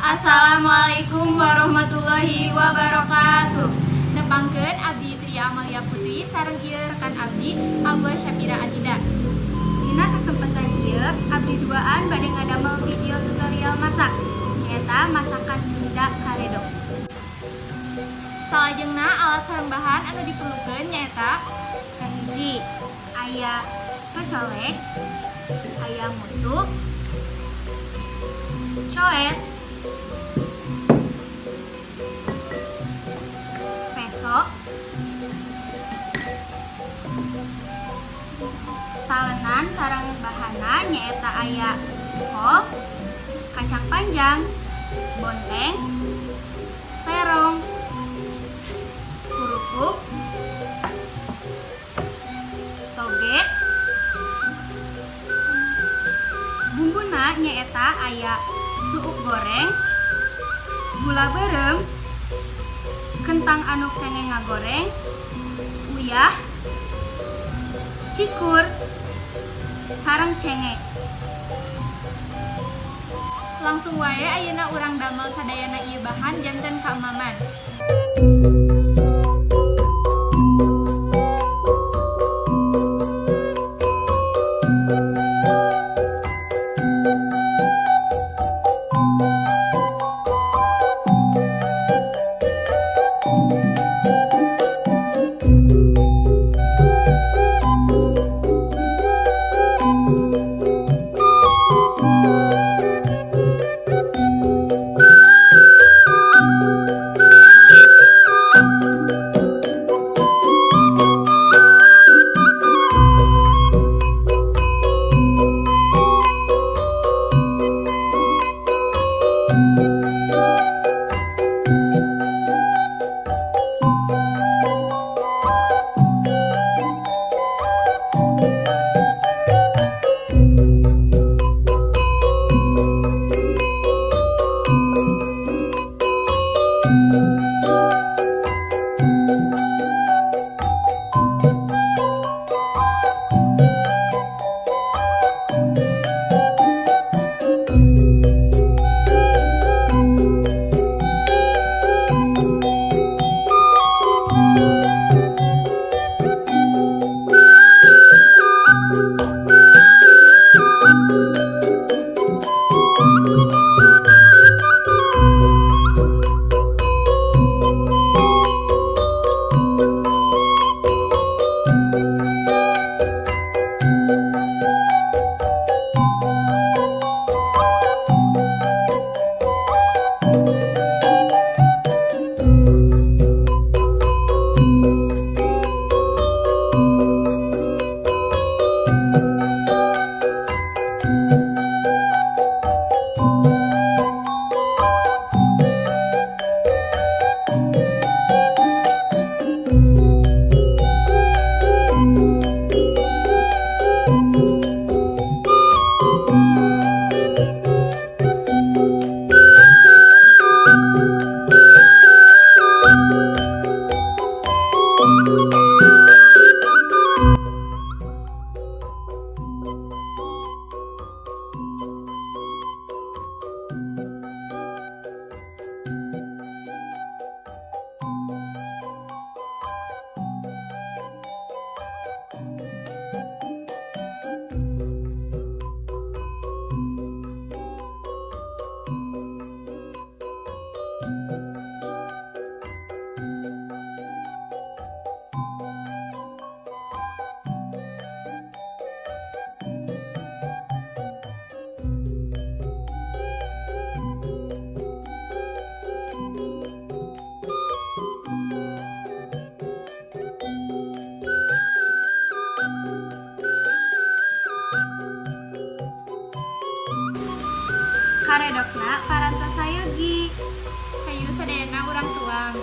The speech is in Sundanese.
Assalamualaikum warahmatullahi wabarakatuh. Nepangkeun abdi Tria Amalia Putri sareng ieu rekan abdi Alwa Syafira Adida. Dina kesempatan ieu abdi duaan bade ngadamel video tutorial masak, nyaeta masakan Sunda karedok. Salajengna alat sareng bahan anu diperlukeun nyaeta Kahiji aya cocolek, aya mutu, coet, peso, talenan sareng bahana nyaeta aya kol, kacang panjang, bonteng, terong, kurupuk, toge. Bumbuna nyaeta aya suuk goreng, gula berem, kentang anu kenging ngagoreng, uyah, cikur, sareng cengek. langsung wae ayeuna urang damel sadayana ieu bahan janten kaemaman. Karedokna parantos sayogi. Hayu sadayana urang tuang.